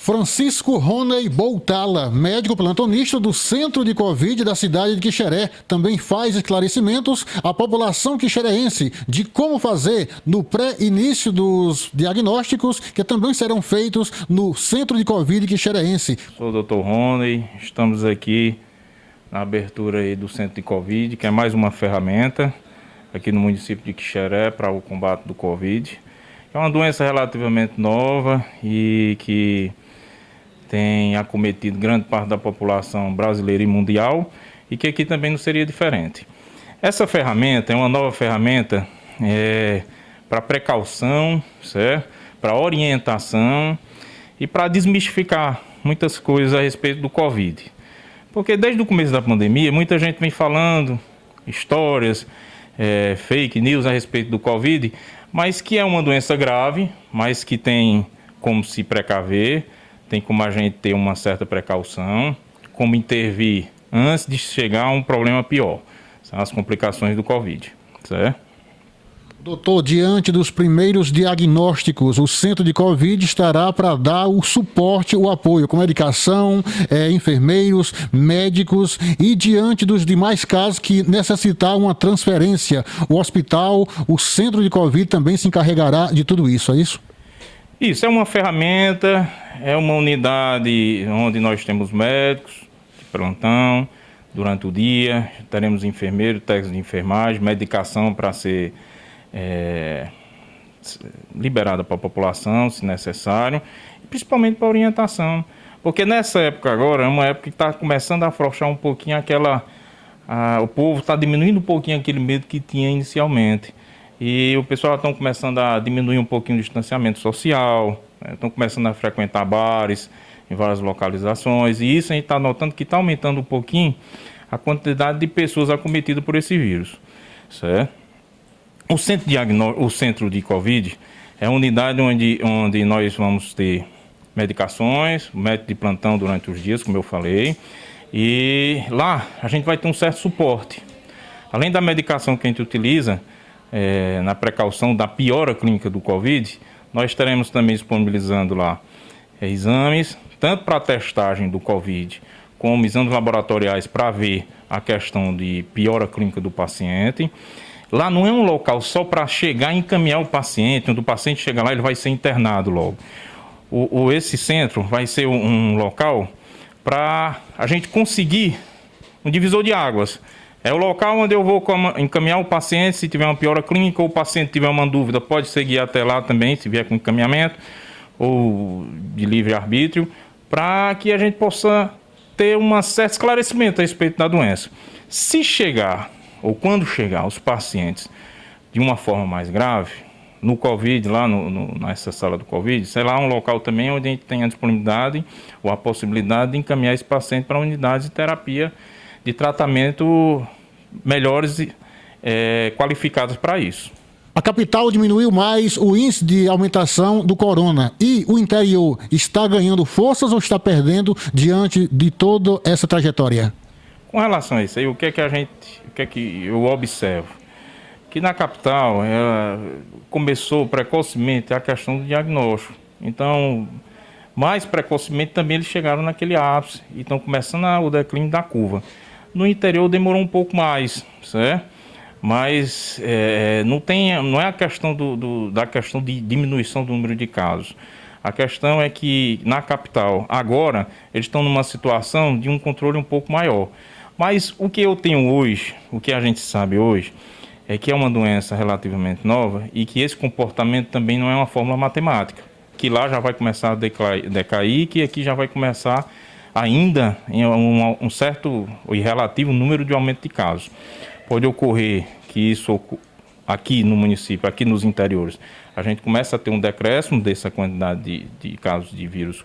Francisco Roney Boutala, médico plantonista do Centro de Covid da cidade de Quixeré, também faz esclarecimentos à população quixereense de como fazer no pré-início dos diagnósticos que também serão feitos no Centro de Covid quixereense. Sou o Dr. Roney, estamos aqui na abertura aí do Centro de Covid, que é mais uma ferramenta aqui no município de Quixeré para o combate do Covid. É uma doença relativamente nova e que tem acometido grande parte da população brasileira e mundial e que aqui também não seria diferente. Essa ferramenta é uma nova ferramenta para precaução, certo? Para orientação e para desmistificar muitas coisas a respeito do Covid. Porque desde o começo da pandemia, muita gente vem falando histórias, fake news a respeito do Covid, mas que é uma doença grave, mas que tem como se precaver, tem como a gente ter uma certa precaução, como intervir antes de chegar a um problema pior. São as complicações do Covid, certo? Doutor, diante dos primeiros diagnósticos, o Centro de Covid estará para dar o suporte, o apoio com medicação, enfermeiros, médicos e diante dos demais casos que necessitar uma transferência, o hospital, o Centro de Covid também se encarregará de tudo isso, é isso? Isso é uma ferramenta, é uma unidade onde nós temos médicos de plantão durante o dia, teremos enfermeiro, técnico de enfermagem, medicação para ser liberada para a população, se necessário, e principalmente para orientação. Porque nessa época agora, é uma época que está começando a afrouxar um pouquinho o povo está diminuindo um pouquinho aquele medo que tinha inicialmente. E o pessoal está começando a diminuir um pouquinho o distanciamento social, estão começando a frequentar bares em várias localizações, e isso a gente está notando que está aumentando um pouquinho a quantidade de pessoas acometidas por esse vírus, certo? O centro de Covid é uma unidade onde nós vamos ter medicações, médico de plantão durante os dias, como eu falei, e lá a gente vai ter um certo suporte. Além da medicação que a gente utiliza, na precaução da piora clínica do Covid, nós estaremos também disponibilizando lá exames, tanto para a testagem do Covid, como exames laboratoriais para ver a questão de piora clínica do paciente. Lá não é um local só para chegar e encaminhar o paciente, quando o paciente chega lá ele vai ser internado logo. Esse centro vai ser um local para a gente conseguir um divisor de águas. É o local onde eu vou encaminhar o paciente, se tiver uma piora clínica ou o paciente tiver uma dúvida, pode seguir até lá também, se vier com encaminhamento ou de livre-arbítrio, para que a gente possa ter um certo esclarecimento a respeito da doença. Se chegar, ou quando chegar, os pacientes de uma forma mais grave, no Covid, lá nessa sala do Covid, sei lá, um local também onde a gente tem a disponibilidade ou a possibilidade de encaminhar esse paciente para unidades de terapia de tratamento melhores qualificadas para isso. A capital diminuiu mais o índice de aumentação do corona e o interior está ganhando forças ou está perdendo diante de toda essa trajetória? Com relação a isso aí, o que é que eu observo? Que na capital começou precocemente a questão do diagnóstico. Então, mais precocemente também eles chegaram naquele ápice e estão começando o declínio da curva. No interior demorou um pouco mais, certo? Mas não é a questão da questão de diminuição do número de casos. A questão é que na capital, agora, eles estão numa situação de um controle um pouco maior. Mas o que eu tenho hoje, o que a gente sabe hoje, é que é uma doença relativamente nova e que esse comportamento também não é uma fórmula matemática. Que lá já vai começar a decair, que aqui já vai começar ainda em um certo e relativo número de aumento de casos. Pode ocorrer que isso aqui no município, aqui nos interiores, a gente começa a ter um decréscimo dessa quantidade de casos de vírus,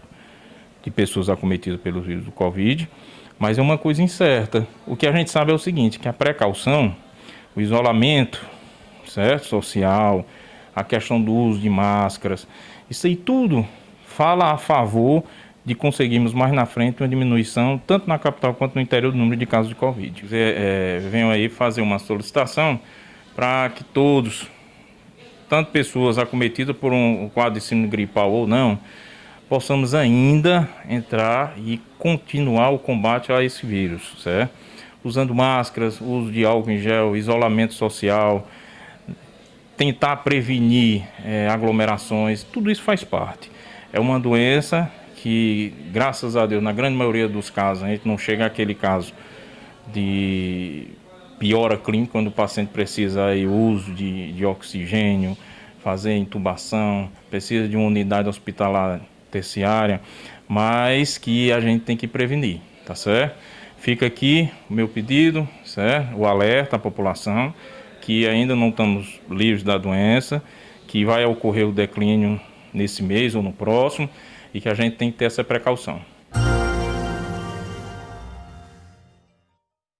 de pessoas acometidas pelo vírus do Covid, mas é uma coisa incerta. O que a gente sabe é o seguinte, que a precaução, o isolamento, certo? Social, a questão do uso de máscaras, isso aí tudo fala a favor de conseguirmos mais na frente uma diminuição, tanto na capital quanto no interior, do número de casos de Covid. Venho aí fazer uma solicitação para que todos, tanto pessoas acometidas por um quadro de síndrome gripal ou não, possamos ainda entrar e continuar o combate a esse vírus, certo? Usando máscaras, uso de álcool em gel, isolamento social, tentar prevenir aglomerações, tudo isso faz parte. É uma doença que, graças a Deus, na grande maioria dos casos, a gente não chega àquele caso de piora clínica, quando o paciente precisa aí uso de oxigênio, fazer intubação, precisa de uma unidade hospitalar terciária, mas que a gente tem que prevenir, tá certo? Fica aqui o meu pedido, certo? O alerta à população, que ainda não estamos livres da doença, que vai ocorrer o declínio nesse mês ou no próximo, e que a gente tem que ter essa precaução.